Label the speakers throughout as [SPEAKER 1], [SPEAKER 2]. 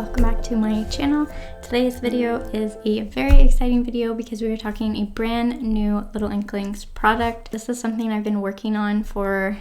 [SPEAKER 1] welcome back to my channel. Today's video is a very exciting video because we are talking a brand new Little Inklings product. This is something I've been working on for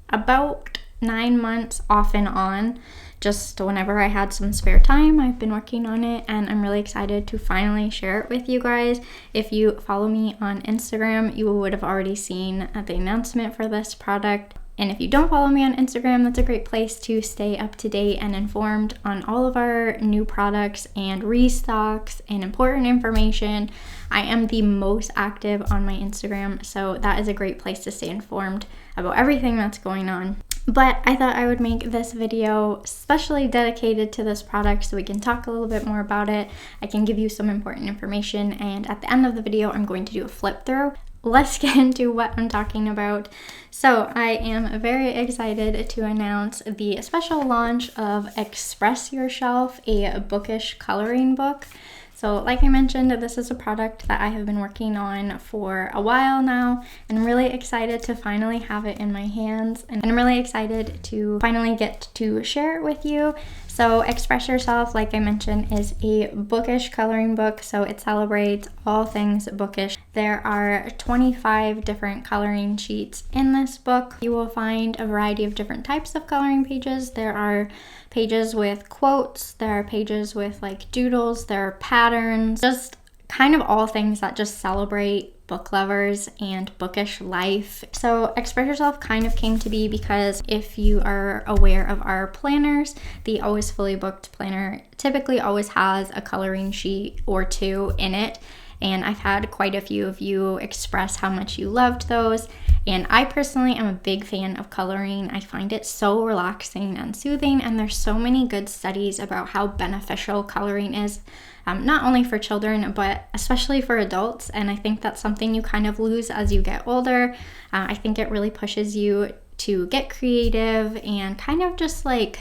[SPEAKER 1] about 9 months off and on. Just whenever I had some spare time, I've been working on it, and I'm really excited to finally share it with you guys. If you follow me on Instagram, you would have already seen the announcement for this product. And if you don't follow me on Instagram, that's a great place to stay up to date and informed on all of our new products and restocks and important information. I am the most active on my Instagram, so that is a great place to stay informed about everything that's going on. But I thought I would make this video specially dedicated to this product so we can talk a little bit more about it. I can give you some important information, and at the end of the video, I'm going to do a flip through. Let's get into what I'm talking about. So I am very excited to announce the special launch of Express Yourself, a bookish coloring book. So like I mentioned, this is a product that I have been working on for a while now, and I'm really excited to finally have it in my hands, and I'm really excited to finally get to share it with you. So Express Yourself, like I mentioned, is a bookish coloring book, so it celebrates all things bookish. There are 25 different coloring sheets in this book. You will find a variety of different types of coloring pages. There are pages with quotes, there are pages with like doodles, there are patterns, just kind of all things that just celebrate book lovers and bookish life. So Express Yourself kind of came to be because if you are aware of our planners, the Always Fully Booked planner typically always has a coloring sheet or two in it. And I've had quite a few of you express how much you loved those. And I personally am a big fan of coloring. I find it so relaxing and soothing, and there's so many good studies about how beneficial coloring is, not only for children, but especially for adults. And I think that's something you kind of lose as you get older. I think it really pushes you to get creative and kind of just like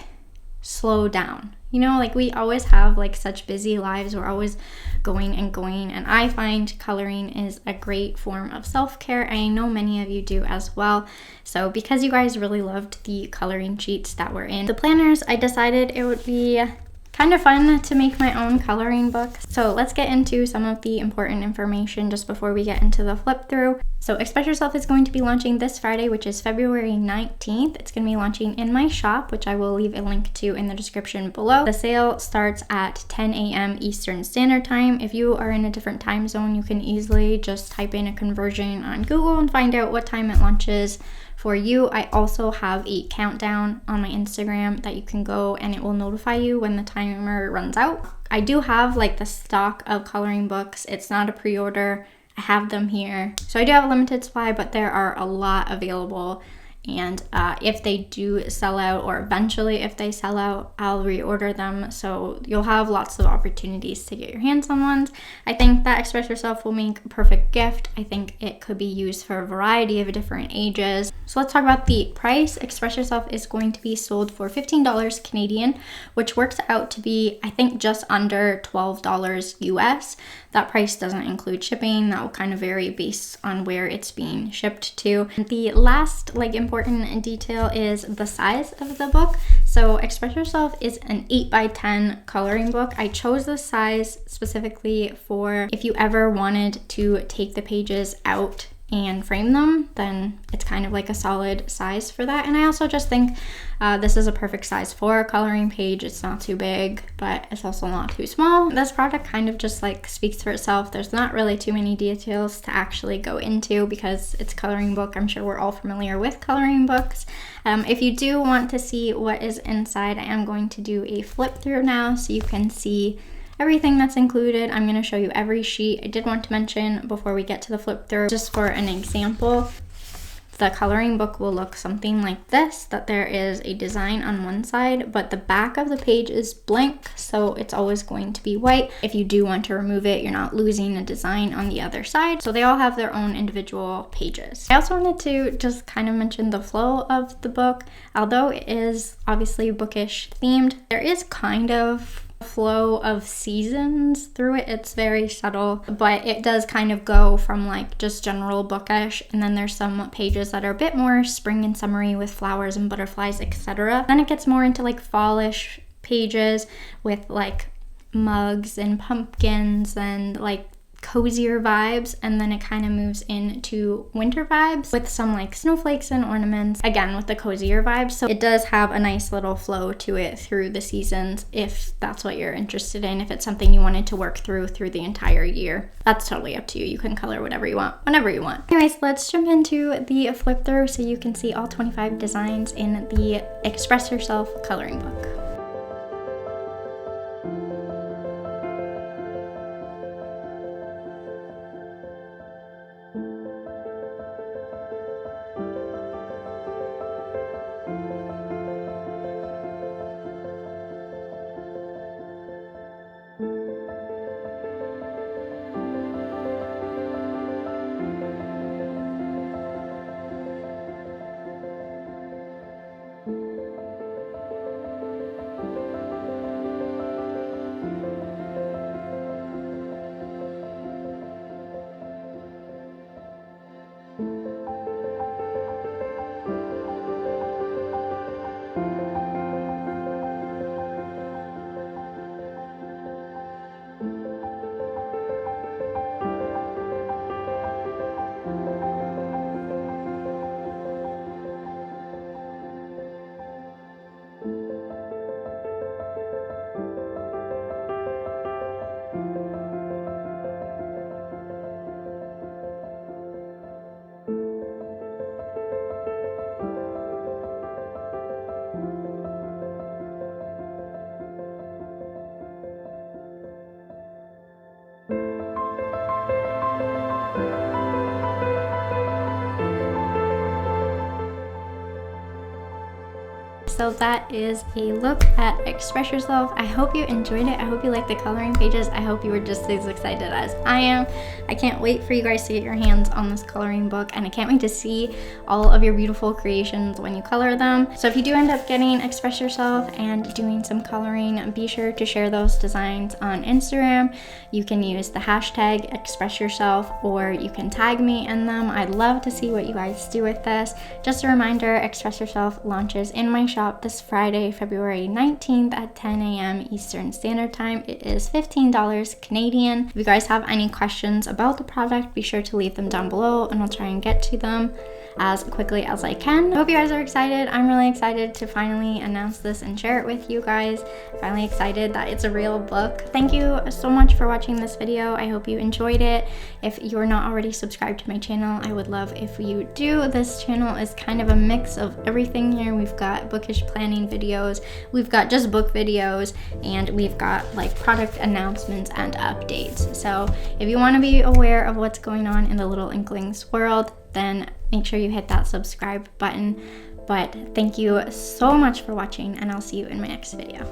[SPEAKER 1] slow down. You know, like we always have like such busy lives. We're always going and going. And I find coloring is a great form of self-care. I know many of you do as well. So because you guys really loved the coloring sheets that were in the planners, I decided it would be kind of fun to make my own coloring book. So let's get into some of the important information just before we get into the flip through. So Express Yourself is going to be launching this Friday, which is February 19th. It's going to be launching in my shop, which I will leave a link to in the description below. The sale starts at 10 a.m. Eastern Standard Time. If you are in a different time zone, you can easily just type in a conversion on Google and find out what time it launches for you. I also have a countdown on my Instagram that you can go, and it will notify you when the timer runs out. I do have like the stock of coloring books. It's not a pre-order. I have them here. So I do have a limited supply, but there are a lot available. And if they do sell out, or eventually if they sell out, I'll reorder them. So you'll have lots of opportunities to get your hands on ones. I think that Express Yourself will make a perfect gift. I think it could be used for a variety of different ages. So let's talk about the price. Express Yourself is going to be sold for $15 Canadian, which works out to be, I think, just under $12 US. That price doesn't include shipping. That will kind of vary based on where it's being shipped to. The last important detail is the size of the book. So Express Yourself is an 8x10 coloring book. I chose this size specifically for if you ever wanted to take the pages out and frame them, then it's kind of like a solid size for that. And I also just think this is a perfect size for a coloring page. It's not too big, but it's also not too small. This product kind of just like speaks for itself. There's not really too many details to actually go into because it's a coloring book. I'm sure we're all familiar with coloring books. If you do want to see what is inside, I am going to do a flip through now so you can see everything that's included. I'm going to show you every sheet. I did want to mention before we get to the flip through, just for an example, the coloring book will look something like this, that there is a design on one side, but the back of the page is blank, so it's always going to be white. If you do want to remove it, you're not losing a design on the other side. So they all have their own individual pages. I also wanted to just kind of mention the flow of the book. Although it is obviously bookish themed, there is kind of flow of seasons through it. It's very subtle, but it does kind of go from like just general bookish, and then there's some pages that are a bit more spring and summery with flowers and butterflies, etc. Then it gets more into like fallish pages with like mugs and pumpkins and like cozier vibes, and then it kind of moves into winter vibes with some like snowflakes and ornaments, again with the cozier vibes. So it does have a nice little flow to it through the seasons, if that's what you're interested in. If it's something you wanted to work through the entire year, that's totally up to you. You can color whatever you want whenever you want. Anyways, let's jump into the flip through so you can see all 25 designs in the Express Yourself coloring book. So that is a look at Express Yourself. I hope you enjoyed it. I hope you liked the coloring pages. I hope you were just as excited as I am. I can't wait for you guys to get your hands on this coloring book, and I can't wait to see all of your beautiful creations when you color them. So if you do end up getting Express Yourself and doing some coloring, be sure to share those designs on Instagram. You can use the hashtag Express Yourself, or you can tag me in them. I'd love to see what you guys do with this. Just a reminder, Express Yourself launches in my shop this Friday, February 19th at 10 a.m. Eastern Standard Time. It is $15 Canadian. If you guys have any questions about the product, be sure to leave them down below and I'll try and get to them as quickly as I can. I hope you guys are excited. I'm really excited to finally announce this and share it with you guys. Finally excited that it's a real book. Thank you so much for watching this video. I hope you enjoyed it. If you're not already subscribed to my channel, I would love if you do. This channel is kind of a mix of everything here. We've got bookish planning videos, we've got just book videos, and we've got like product announcements and updates. So if you want to be aware of what's going on in the Little Inklings world, then make sure you hit that subscribe button. But thank you so much for watching, and I'll see you in my next video.